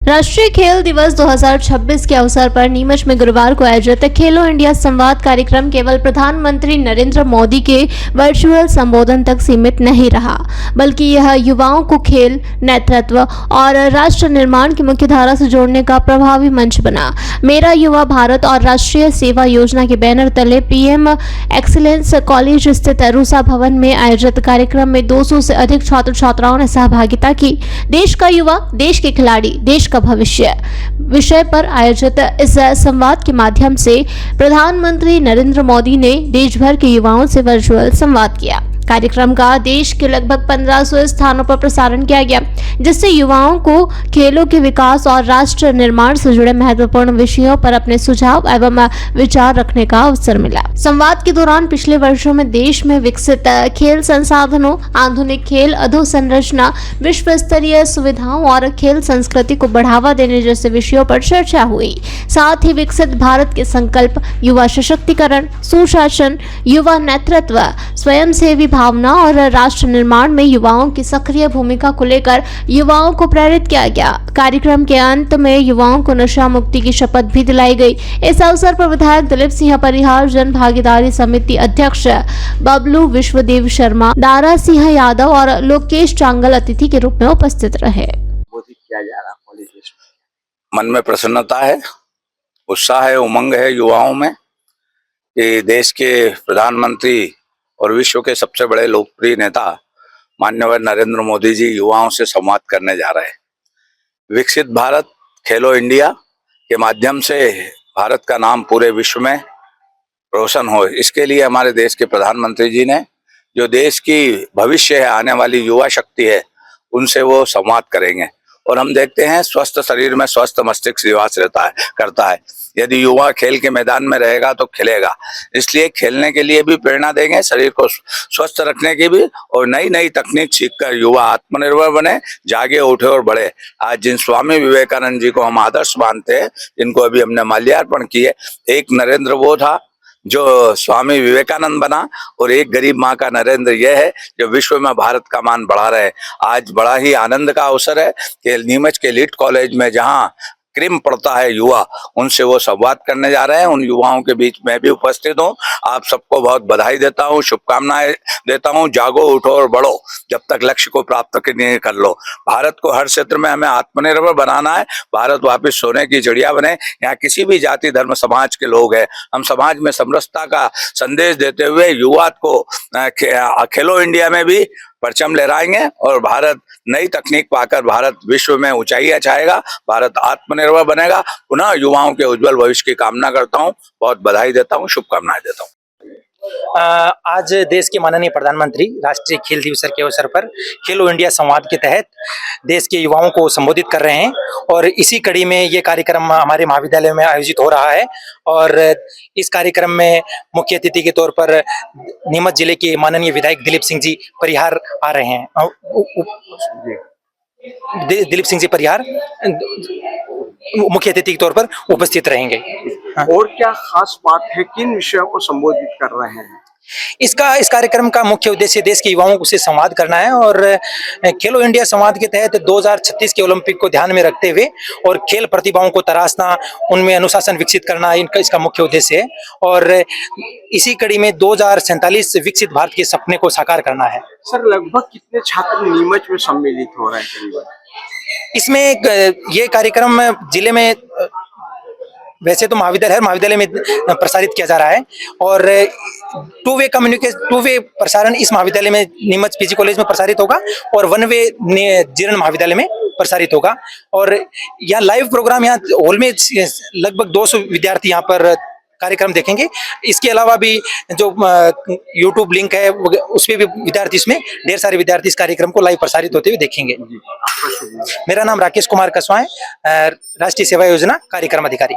राष्ट्रीय खेल दिवस 2026 के अवसर पर नीमच में गुरुवार को आयोजित खेलो इंडिया संवाद कार्यक्रम केवल प्रधानमंत्री नरेंद्र मोदी के वर्चुअल संबोधन तक सीमित नहीं रहा, बल्कि यह युवाओं को खेल, नेतृत्व और राष्ट्र निर्माण की मुख्यधारा से जोड़ने का प्रभावी मंच बना। मेरा युवा भारत और राष्ट्रीय सेवा योजना के बैनर तले पीएम एक्सीलेंस कॉलेज स्थित रूसा भवन में आयोजित कार्यक्रम में 200 से अधिक छात्र छात्राओं ने सहभागिता की। देश का युवा, देश के खिलाड़ी, देश का भविष्य विषय पर आयोजित इस संवाद के माध्यम से प्रधानमंत्री नरेंद्र मोदी ने देश भर के युवाओं से वर्चुअल संवाद किया। कार्यक्रम का देश के लगभग 1500 स्थानों पर प्रसारण किया गया, जिससे युवाओं को खेलों के विकास और राष्ट्र निर्माण से जुड़े महत्वपूर्ण विषयों पर अपने सुझाव एवं विचार रखने का अवसर मिला। संवाद के दौरान पिछले वर्षों में देश में विकसित खेल संसाधनों, आधुनिक खेल अधोसंरचना, विश्व स्तरीय सुविधाओं और खेल संस्कृति को बढ़ावा देने जैसे विषयों पर चर्चा हुई। साथ ही विकसित भारत के संकल्प, युवा सशक्तिकरण, सुशासन, युवा नेतृत्व, स्वयंसेवी भावना और राष्ट्र निर्माण में युवाओं की सक्रिय भूमिका को लेकर युवाओं को प्रेरित किया गया। कार्यक्रम के अंत में युवाओं को नशा मुक्ति की शपथ भी दिलाई गई। इस अवसर पर विधायक दिलीप सिंह परिहार, जन भागीदारी समिति अध्यक्ष बबलू विश्वदेव शर्मा, दारा सिंह यादव और लोकेश चांगल अतिथि के रूप में उपस्थित रहे। किया जा रहा कॉलेज मन में प्रसन्नता है, उत्साह है, उमंग है युवाओं में कि देश के प्रधानमंत्री और विश्व के सबसे बड़े लोकप्रिय नेता माननीय नरेंद्र मोदी जी युवाओं से संवाद करने जा रहे हैं। विकसित भारत, खेलो इंडिया के माध्यम से भारत का नाम पूरे विश्व में रोशन हो, इसके लिए हमारे देश के प्रधानमंत्री जी ने जो देश की भविष्य है, आने वाली युवा शक्ति है, उनसे वो संवाद करेंगे। और हम देखते हैं स्वस्थ शरीर में स्वस्थ मस्तिष्क निवास करता है। यदि युवा खेल के मैदान में रहेगा तो खेलेगा, इसलिए खेलने के लिए भी प्रेरणा देंगे, शरीर को स्वस्थ रखने की भी, और नई नई तकनीक सीखकर युवा आत्मनिर्भर बने, जागे, उठे और बढ़े। आज जिन स्वामी विवेकानंद जी को हम आदर्श मानते हैं, जिनको अभी हमने माल्यार्पण किए, एक नरेंद्र वो था जो स्वामी विवेकानंद बना, और एक गरीब माँ का नरेंद्र यह है जो विश्व में भारत का मान बढ़ा रहे। आज बड़ा ही आनंद का अवसर है कि नीमच के लीड कॉलेज में जहाँ क्रीम पड़ता है युवा, उनसे वो संवाद करने जा रहे हैं। उन युवाओं के बीच मैं भी उपस्थित हूँ। आप सबको बहुत बधाई देता हूँ, शुभकामनाएं देता हूँ। जागो, उठो और बढ़ो, जब तक लक्ष्य को प्राप्त नहीं कर लो। भारत को हर क्षेत्र में हमें आत्मनिर्भर बनाना है। भारत वापस सोने की चिड़िया बने। यहाँ किसी भी जाति धर्म समाज के लोग हैं। हम समाज में समरसता का संदेश देते हुए युवा को खेलो इंडिया में भी परचम लहराएंगे, और भारत नई तकनीक पाकर भारत विश्व में ऊंचाइयां छाएगा, भारत आत्मनिर्भर बनेगा। पुनः युवाओं के उज्जवल भविष्य की कामना करता हूं, बहुत बधाई देता हूं, शुभकामनाएं देता हूं। आज देश के माननीय प्रधानमंत्री राष्ट्रीय खेल दिवस के अवसर पर खेलो इंडिया संवाद के तहत देश के युवाओं को संबोधित कर रहे हैं, और इसी कड़ी में ये कार्यक्रम हमारे महाविद्यालय में आयोजित हो रहा है। और इस कार्यक्रम में मुख्य अतिथि के तौर पर नीमच जिले के माननीय विधायक दिलीप सिंह जी परिहार आ रहे हैं। दिलीप सिंह जी परिहार मुख्य अतिथि के तौर पर उपस्थित रहेंगे। और क्या खास बात है, किन विषयों को संबोधित कर रहे हैं? इस कार्यक्रम का मुख्य उद्देश्य देश के युवाओं से संवाद करना है, और खेलो इंडिया संवाद के तहत 2036 के ओलंपिक को ध्यान में रखते हुए और खेल प्रतिभाओं को तराशना, उनमें अनुशासन विकसित करना इसका मुख्य उद्देश्य है। और इसी कड़ी में 2047 विकसित भारत के सपने को साकार करना है। सर, लगभग कितने छात्र नीमच में सम्मिलित हो रहे हैं करीबन? इसमें ये कार्यक्रम जिले में, वैसे तो महाविद्यालय में प्रसारित किया जा रहा है, और टू वे प्रसारण इस महाविद्यालय में नीमच पीजी कॉलेज में प्रसारित होगा, और 1 वे जीरण महाविद्यालय में प्रसारित होगा। और यहाँ लाइव प्रोग्राम, यहाँ हॉल में लगभग 200 विद्यार्थी यहाँ पर कार्यक्रम देखेंगे। इसके अलावा भी जो YouTube लिंक है उस पर भी विद्यार्थी, इसमें ढेर सारे विद्यार्थी इस कार्यक्रम को लाइव प्रसारित होते हुए देखेंगे। मेरा नाम राकेश कुमार कसवा है, राष्ट्रीय सेवा योजना कार्यक्रम अधिकारी।